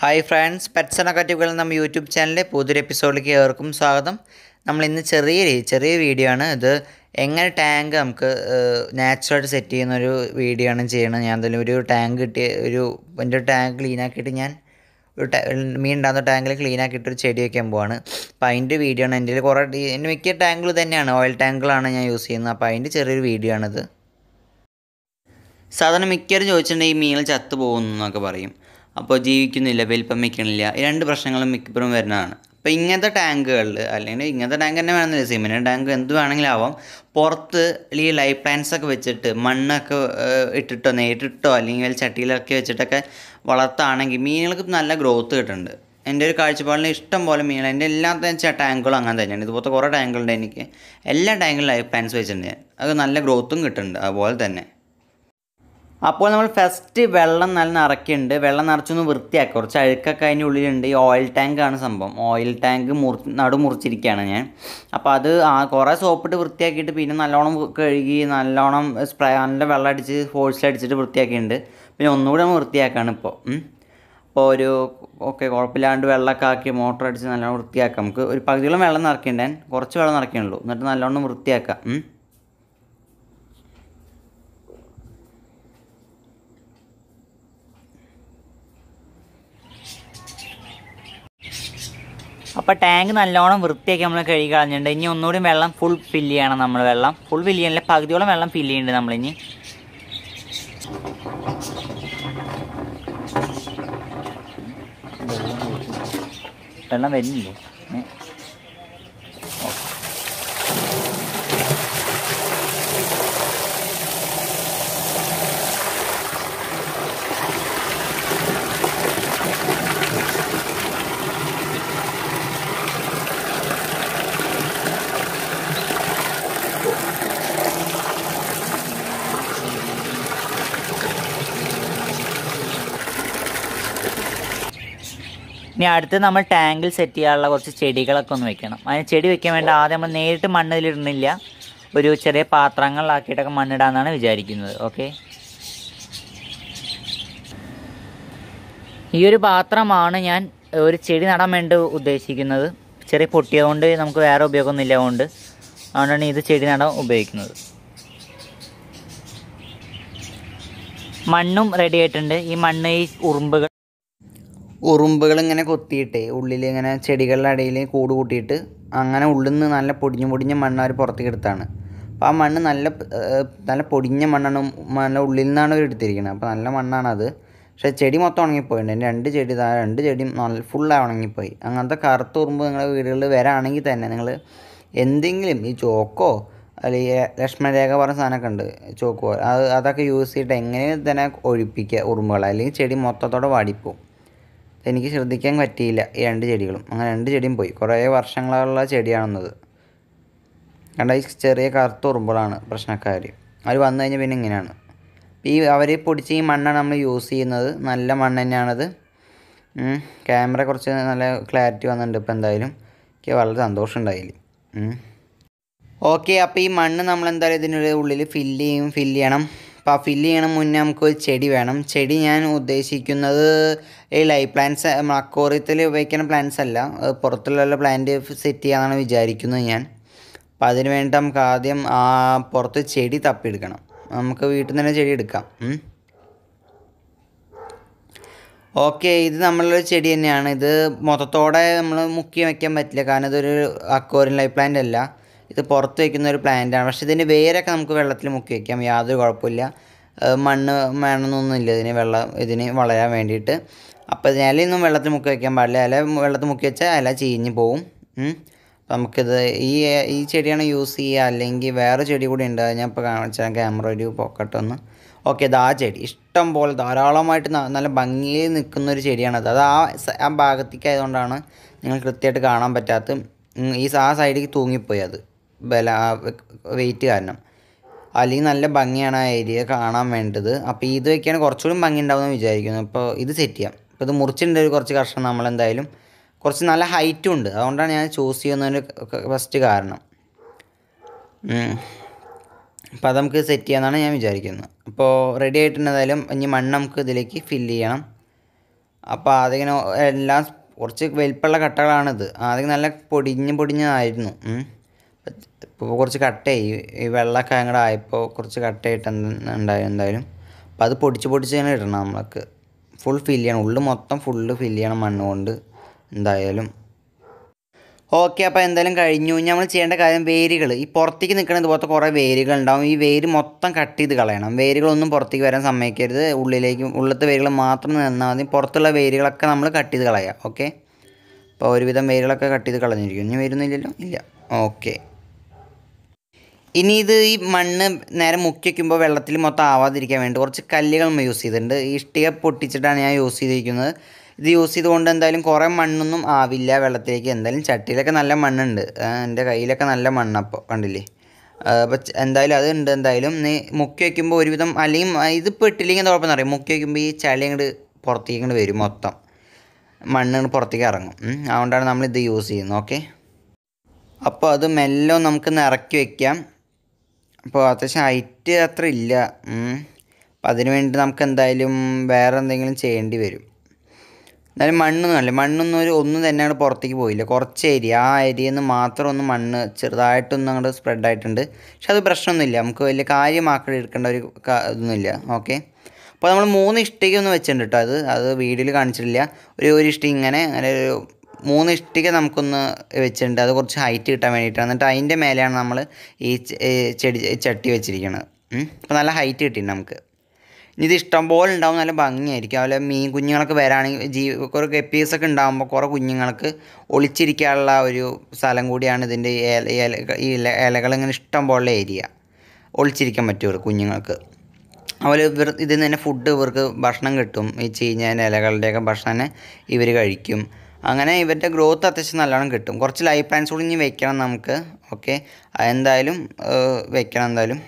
Hi friends, pets and അക്വാറ്റിക്കുകൾ നമ്മുടെ YouTube ചാനലിലെ പുതിയൊരു എപ്പിസോഡിലേക്ക് ഏവർക്കും സ്വാഗതം. നമ്മൾ ഇന്ന് ചെറിയ വീഡിയോ ആണ്. ഇത് എങ്ങനെ ടാങ്ക് നമുക്ക് നാച്ചുറലായിട്ട് സെറ്റ് ചെയ്യുന്നൊരു വീഡിയോ ആണ് ചെയ്യണത്. ഞാൻ എന്തായാലും ഒരു ടാങ്ക് കിട്ടിയ എൻ്റെ ടാങ്ക് ക്ലീൻ ആക്കിയിട്ട് ഞാൻ മീൻ ഉണ്ടാകുന്ന ടാങ്കിൽ ക്ലീൻ ആക്കിയിട്ടൊരു ചെടി വയ്ക്കാൻ പോവാണ്. അപ്പോൾ അതിൻ്റെ വീഡിയോ ആണ്. എൻ്റെ എൻ്റെ മിക്ക ടാങ്കുകൾ തന്നെയാണ് ഓയിൽ ടാങ്കുകളാണ് ഞാൻ യൂസ് ചെയ്യുന്നത്. അപ്പോൾ അതിൻ്റെ ചെറിയൊരു വീഡിയോ ആണിത്. സാധാരണ മിക്കവരും ചോദിച്ചിട്ടുണ്ടെങ്കിൽ ഈ മീനുകൾ ചത്തു പോകുന്നു എന്നൊക്കെ പറയും. അപ്പോൾ ജീവിക്കുന്നില്ല, വലിപ്പം വയ്ക്കണില്ല, ഈ രണ്ട് പ്രശ്നങ്ങളും മിക്കപ്പോഴും വരുന്നതാണ്. അപ്പോൾ ഇങ്ങനത്തെ ടാങ്കുകളിൽ, അല്ലെങ്കിൽ ഇങ്ങനത്തെ ടാങ്ക് തന്നെ വേണമെന്നില്ല, സിമെൻറ്റ് ടാങ്ക് എന്ത് വേണമെങ്കിലും ആവാം, പുറത്ത് ഈ ലൈഫ് പ്ലാന്റ്സ് ഒക്കെ വെച്ചിട്ട് മണ്ണൊക്കെ ഇട്ടിട്ടോ നേരിട്ടോ അല്ലെങ്കിൽ ചട്ടിയിലൊക്കെ വെച്ചിട്ടൊക്കെ വളർത്തുകയാണെങ്കിൽ മീനുകൾക്ക് നല്ല ഗ്രോത്ത് കിട്ടുന്നുണ്ട്. എൻ്റെ ഒരു കാഴ്ചപ്പാടിൽ ഇഷ്ടം പോലെ മീനുകൾ, എൻ്റെ എല്ലാ ടാങ്കുകളും അങ്ങനെ തന്നെയാണ്. ഇതുപോലത്തെ കുറേ ടാങ്കുകളുണ്ട് എനിക്ക്. എല്ലാ ടാങ്കിലും ലൈഫ് പ്ലാന്റ്സ് വെച്ചിട്ടുണ്ട്. അത് നല്ല ഗ്രോത്തും കിട്ടുന്നുണ്ട്. അതുപോലെ തന്നെ അപ്പോൾ നമ്മൾ ഫസ്റ്റ് വെള്ളം നല്ല നിറയ്ക്കുന്നുണ്ട്. വെള്ളം നിറച്ചൊന്ന് വൃത്തിയാക്കുക. കുറച്ച് അഴുക്കൊക്കെ അതിൻ്റെ ഉള്ളിലുണ്ട്. ഈ ഓയിൽ ടാങ്കാണ് സംഭവം. ഓയിൽ ടാങ്ക് മുറിച്ചിരിക്കുകയാണ് ഞാൻ. അപ്പോൾ അത് കുറേ സോപ്പിട്ട് വൃത്തിയാക്കിയിട്ട് പിന്നെ നല്ലോണം കഴുകി നല്ലോണം നല്ല വെള്ളം അടിച്ച് ഫോഴ്സിലടിച്ചിട്ട് വൃത്തിയാക്കിയിട്ടുണ്ട്. പിന്നെ ഒന്നുകൂടി നമ്മൾ വൃത്തിയാക്കുകയാണ് ഇപ്പോൾ. അപ്പോൾ കുഴപ്പമില്ലാണ്ട് വെള്ളമൊക്കെ ആക്കി മോട്ടർ അടിച്ച് നല്ലോണം വൃത്തിയാക്കാം. നമുക്ക് ഒരു പകുതിയോളം വെള്ളം നിറയ്ക്കണ്ടേ, കുറച്ച് വെള്ളം നിറയ്ക്കണുള്ളൂ. എന്നിട്ട് നല്ലോണം വൃത്തിയാക്കാം. അപ്പോൾ ടാങ്ക് നല്ലോണം വൃത്തിയാക്കി നമ്മൾ കഴുകി കളഞ്ഞിട്ടുണ്ട്. ഇനി ഒന്നുകൂടി വെള്ളം ഫുൾ ഫില്ല് ചെയ്യണം. നമ്മൾ വെള്ളം ഫുൾ ഫില്ല് ചെയ്യാനില്ല, പകുതിയോളം വെള്ളം ഫില്ല് ചെയ്യുന്നുണ്ട് നമ്മളിനി. വെള്ളം വരുന്നില്ലേ? ഇനി അടുത്ത് നമ്മൾ ടാങ്കിൽ സെറ്റ് ചെയ്യാനുള്ള കുറച്ച് ചെടികളൊക്കെ ഒന്ന് വെക്കണം. അതിന് ചെടി വെക്കാൻ വേണ്ടി ആദ്യം നമ്മൾ നേരിട്ട് മണ്ണിലിടുന്നില്ല, ഒരു ചെറിയ പാത്രങ്ങളിലാക്കിയിട്ടൊക്കെ മണ്ണിടാമെന്നാണ് വിചാരിക്കുന്നത്. ഓക്കെ, ഈ ഒരു പാത്രമാണ് ഞാൻ ഒരു ചെടി നടാൻ വേണ്ടി ഉദ്ദേശിക്കുന്നത്. ചെറിയ പൊട്ടിയതുകൊണ്ട് നമുക്ക് വേറെ ഉപയോഗമൊന്നുമില്ല, അതുകൊണ്ടാണ് ഇത് ചെടി നടാൻ ഉപയോഗിക്കുന്നത്. മണ്ണും റെഡി ആയിട്ടുണ്ട്. ഈ മണ്ണ് ഈ ഉറുമ്പുകൾ ഇങ്ങനെ കൊത്തിയിട്ട് ഉള്ളിൽ ഇങ്ങനെ ചെടികളുടെ ഇടയിൽ കൂട് കൂട്ടിയിട്ട് അങ്ങനെ ഉള്ളിൽ നിന്ന് നല്ല പൊടിഞ്ഞ മണ്ണ് അവർ പുറത്തേക്ക് എടുത്താണ്. അപ്പോൾ ആ മണ്ണ് നല്ല പൊടിഞ്ഞ മണ്ണാണ്, നല്ല ഉള്ളിൽ നിന്നാണ് അവർ എടുത്തിരിക്കുന്നത്. അപ്പോൾ നല്ല മണ്ണാണത്. പക്ഷേ ചെടി മൊത്തം ഉണങ്ങിപ്പോയിട്ടുണ്ട്. രണ്ട് ചെടിയും നല്ല ഫുള്ളായി ഉണങ്ങിപ്പോയി. അങ്ങനത്തെ കറുത്ത ഉറുമ്പ് നിങ്ങളുടെ വീടുകളിൽ വരാണെങ്കിൽ തന്നെ നിങ്ങൾ എന്തെങ്കിലും ഈ ചോക്കോ അല്ലെങ്കിൽ ലക്ഷ്മണരേഖ പറഞ്ഞ സാധനമൊക്കെ ഉണ്ട്, ചോക്കോ, അതൊക്കെ യൂസ് ചെയ്തിട്ട് എങ്ങനെയും തന്നെ ഒഴിപ്പിക്കുക ഉറുമ്പുകളെ, അല്ലെങ്കിൽ ചെടി മൊത്തത്തോടെ വാടിപ്പോവും. എനിക്ക് ശ്രദ്ധിക്കാൻ പറ്റിയില്ല ഈ രണ്ട് ചെടികളും. അങ്ങനെ രണ്ട് ചെടിയും പോയി. കുറേ വർഷങ്ങളുള്ള ചെടിയാണെന്നത്. ഈ ചെറിയ കറുത്ത ഉറുമ്പുകളാണ് പ്രശ്നക്കാർ. അവർ വന്നു കഴിഞ്ഞാൽ പിന്നെ ഇങ്ങനെയാണ്. അവർ പൊടിച്ച ഈ മണ്ണാണ് നമ്മൾ യൂസ് ചെയ്യുന്നത്. നല്ല മണ്ണ് തന്നെയാണത്. ക്യാമറ കുറച്ച് നല്ല ക്ലാരിറ്റി വന്നിട്ടുണ്ട് ഇപ്പോൾ. എന്തായാലും എനിക്ക് വളരെ സന്തോഷം ഉണ്ടായില്ല. ഓക്കെ, അപ്പോൾ ഈ മണ്ണ് നമ്മളെന്തായാലും ഇതിൻ്റെ ഉള്ളിൽ ഫില്ല് ചെയ്യണം. അപ്പോൾ ആ ഫില്ല് ചെയ്യണം മുന്നേ നമുക്കൊരു ചെടി വേണം. ചെടി ഞാൻ ഉദ്ദേശിക്കുന്നത് ഈ ലൈഫ് പ്ലാന്റ്സ്, അക്വേറിയത്തിൽ ഉപയോഗിക്കുന്ന പ്ലാന്റ്സ് അല്ല, പുറത്തുള്ള പ്ലാന്റ് സെറ്റ് ചെയ്യാനാണ് വിചാരിക്കുന്നത് ഞാൻ. അപ്പോൾ അതിന് വേണ്ടി നമുക്ക് ആദ്യം പുറത്ത് ചെടി തപ്പിയെടുക്കണം. നമുക്ക് വീട്ടിൽ നിന്ന് തന്നെ ചെടി എടുക്കാം. ഓക്കെ, ഇത് നമ്മളൊരു ചെടി തന്നെയാണ്. ഇത് മൊത്തത്തോടെ നമ്മൾ മുക്കി വയ്ക്കാൻ പറ്റില്ല, കാരണം ഇതൊരു അക്വേറിയം ലൈഫ് പ്ലാന്റ് അല്ല. ഇത് പുറത്ത് വയ്ക്കുന്ന ഒരു പ്ലാന്റാണ്. പക്ഷേ ഇതിൻ്റെ വേരൊക്കെ നമുക്ക് വെള്ളത്തിൽ മുക്കി വയ്ക്കാം, യാതൊരു കുഴപ്പമില്ല. മണ്ണ് വേണമെന്നൊന്നുമില്ല ഇതിന് വളരാൻ വേണ്ടിയിട്ട്. അപ്പോൾ ഇലയൊന്നും വെള്ളത്തിൽ മുക്കി വയ്ക്കാൻ പാടില്ല. ഇല വെള്ളത്തിൽ മുക്കി വെച്ചാൽ ഇല ചീഞ്ഞ് പോവും. അപ്പോൾ നമുക്കിത് ഈ ചെടിയാണ് യൂസ് ചെയ്യുക. അല്ലെങ്കിൽ വേറെ ചെടി കൂടി ഉണ്ട്, ഞാൻ ഇപ്പോൾ കാണിച്ചാൽ ക്യാമറ ഒരു പോക്കട്ടൊന്ന്. ഓക്കെ, ഇത് ആ ചെടി ഇഷ്ടം പോലെ ധാരാളമായിട്ട് നല്ല ഭംഗിയിൽ നിൽക്കുന്നൊരു ചെടിയാണത്. അത് ആ ഭാഗത്തേക്ക് ആയതുകൊണ്ടാണ് നിങ്ങൾ കൃത്യമായിട്ട് കാണാൻ പറ്റാത്ത. ആ സൈഡിലേക്ക് തൂങ്ങിപ്പോയി അത് വെയിറ്റ് കാരണം. അല്ലെങ്കിൽ നല്ല ഭംഗിയാണ് ആ ഏരിയ കാണാൻ വേണ്ടത്. അപ്പോൾ ഇത് വയ്ക്കുകയാണ് കുറച്ചുകൂടി ഭംഗി ഉണ്ടാവുമെന്ന് വിചാരിക്കുന്നു. അപ്പോൾ ഇത് സെറ്റ് ചെയ്യാം. അപ്പോൾ ഇത് മുറിച്ചിട്ടുണ്ട് കുറച്ച് കഷ്ണം. നമ്മളെന്തായാലും കുറച്ച് നല്ല ഹൈറ്റും ഉണ്ട്, അതുകൊണ്ടാണ് ഞാൻ ചൂസ് ചെയ്യുന്നതിന് ഫസ്റ്റ് കാരണം. അപ്പോൾ അത് നമുക്ക് സെറ്റ് ചെയ്യാമെന്നാണ് ഞാൻ വിചാരിക്കുന്നത്. അപ്പോൾ റെഡി ആയിട്ടുണ്ടെന്നാലും ഇനി മണ്ണ് നമുക്ക് ഇതിലേക്ക് ഫില്ല് ചെയ്യണം. അപ്പോൾ അതിങ്ങനെ എല്ലാം കുറച്ച് വലിപ്പമുള്ള കട്ടകളാണിത്. ആദ്യം നല്ല പൊടിഞ്ഞതായിരുന്നു. ഇപ്പോൾ കുറച്ച് കട്ടയായി. ഈ വെള്ളമൊക്കെ അങ്ങോട്ട് ആയപ്പോൾ കുറച്ച് കട്ടയായിട്ട് എന്തായാലും അപ്പോൾ അത് പൊടിച്ച് തന്നെ ഇടണം. നമ്മൾക്ക് ഫുൾ ഫില്ല് ചെയ്യണം, ഉള്ളിൽ മൊത്തം ഫുള്ള് ഫില്ല് ചെയ്യണം മണ്ണ് കൊണ്ട് എന്തായാലും. ഓക്കെ, അപ്പോൾ എന്തായാലും കഴിഞ്ഞു. നമ്മൾ ചെയ്യേണ്ട കാര്യം വേരുകൾ, ഈ പുറത്തേക്ക് നിൽക്കുന്ന ഇതുപോലത്തെ കുറേ വേരുകൾ ഉണ്ടാവും. ഈ വേര് മൊത്തം കട്ട് ചെയ്ത് കളയണം. വേരുകളൊന്നും പുറത്തേക്ക് വരാൻ സമ്മതിക്കരുത്. ഉള്ളിലത്തെ വേരുകൾ മാത്രം നിന്നാൽ മതി. പുറത്തുള്ള വേരുകളൊക്കെ നമ്മൾ കട്ട് ചെയ്ത് കളയാം. ഓക്കെ, അപ്പോൾ ഒരുവിധം വേരുകളൊക്കെ കട്ട് ചെയ്ത് കളഞ്ഞിരിക്കും. ഇനി വരുന്നില്ലല്ലോ? ഇല്ല. ഓക്കെ, ഇനി ഈ മണ്ണ് നേരെ മുക്കി വയ്ക്കുമ്പോൾ വെള്ളത്തിൽ മൊത്തം ആവാതിരിക്കാൻ വേണ്ടി കുറച്ച് കല്ലുകൾ നമ്മൾ യൂസ് ചെയ്തിട്ടുണ്ട്. ഈ ഇഷ്ടിക പൊട്ടിച്ചിട്ടാണ് ഞാൻ യൂസ് ചെയ്തിരിക്കുന്നത്. ഇത് യൂസ് ചെയ്തുകൊണ്ട് എന്തായാലും കുറേ മണ്ണൊന്നും ആവില്ല വെള്ളത്തിലേക്ക്. എന്തായാലും ചട്ടിയിലൊക്കെ നല്ല മണ്ണുണ്ട്, എൻ്റെ കയ്യിലൊക്കെ നല്ല മണ്ണപ്പോൾ കണ്ടില്ലേ. അപ്പോൾ എന്തായാലും അതുണ്ട്. എന്തായാലും നീ മുക്കി വയ്ക്കുമ്പോൾ ഒരുവിധം, അല്ലെങ്കിൽ ഇതിപ്പോൾ ഇട്ടില്ലെങ്കിൽ കുഴപ്പമെന്ന് അറിയാം, മുക്കി വയ്ക്കുമ്പോൾ ഈ ചളി അങ്ങോട്ട് പുറത്തേക്ക് വരും, മൊത്തം മണ്ണ് പുറത്തേക്ക് ഇറങ്ങും. അതുകൊണ്ടാണ് നമ്മളിത് യൂസ് ചെയ്യുന്നത്. ഓക്കെ, അപ്പോൾ അത് മെല്ലെ നമുക്ക് ഇറക്കി വയ്ക്കാം. അപ്പോൾ അത്യാവശ്യം ഹൈറ്റ് അത്ര ഇല്ല. അപ്പം അതിന് വേണ്ടി നമുക്ക് എന്തായാലും വേറെ എന്തെങ്കിലും ചെയ്യേണ്ടി വരും. എന്നാലും മണ്ണൊന്നും ഒന്നും തന്നെ അങ്ങോട്ട് പുറത്തേക്ക് പോയില്ല. കുറച്ച് ആ ഏരിയയിൽ നിന്ന് മാത്രം ഒന്ന് മണ്ണ് ചെറുതായിട്ടൊന്നും അങ്ങോട്ട് സ്പ്രെഡായിട്ടുണ്ട്. പക്ഷെ അത് പ്രശ്നമൊന്നുമില്ല, നമുക്ക് വലിയ കാര്യമാക്കി എടുക്കേണ്ട ഒരു ഇതൊന്നുമില്ല. ഓക്കെ, അപ്പോൾ നമ്മൾ 3 ഇഷ്ടിക ഒന്ന് വെച്ചിട്ടുണ്ട് കേട്ടോ. അത് വീഡിയോയിൽ കാണിച്ചിട്ടില്ല. ഒരു ഇഷ്ടിക ഇങ്ങനെ ഒരു 3 ഇഷ്ടിക നമുക്കൊന്ന് വെച്ചിട്ടുണ്ട്. അത് കുറച്ച് ഹൈറ്റ് കിട്ടാൻ വേണ്ടിയിട്ടാണ്. എന്നിട്ട് അതിൻ്റെ മേലെയാണ് നമ്മൾ ഈ ചട്ടി വെച്ചിരിക്കുന്നത്. അപ്പോൾ നല്ല ഹൈറ്റ് കിട്ടിയിട്ടുണ്ട് നമുക്ക്. ഇനി ഇത് ഇഷ്ടം പോലെ ഉണ്ടാവും, നല്ല ഭംഗിയായിരിക്കും. അതുപോലെ മീൻ കുഞ്ഞുങ്ങളൊക്കെ വരാണെങ്കിൽ കുറേ ഗപ്പീസൊക്കെ ഉണ്ടാകുമ്പോൾ കുറേ കുഞ്ഞുങ്ങൾക്ക് ഒളിച്ചിരിക്കാനുള്ള ഒരു സ്ഥലം കൂടിയാണ് ഇതിൻ്റെ ഈ ഇലകളിങ്ങനെ ഇഷ്ടം പോലെ ഏരിയ, ഒളിച്ചിരിക്കാൻ പറ്റും കുഞ്ഞുങ്ങൾക്ക്. അതുപോലെ ഇതിൽ നിന്ന് തന്നെ ഫുഡ്, ഇവർക്ക് ഭക്ഷണം കിട്ടും. ഈ ചീഞ്ഞ ഇലകളുടെയൊക്കെ ഭക്ഷണം തന്നെ ഇവർ കഴിക്കും. അങ്ങനെ ഇവരുടെ ഗ്രോത്ത് അത്യാവശ്യം നല്ലോണം കിട്ടും. കുറച്ച് ലൈഫ് പ്ലാന്റ്സ് കൂടി ഇനി വെക്കണം നമുക്ക്. ഓക്കെ, എന്തായാലും വെക്കണം എന്തായാലും.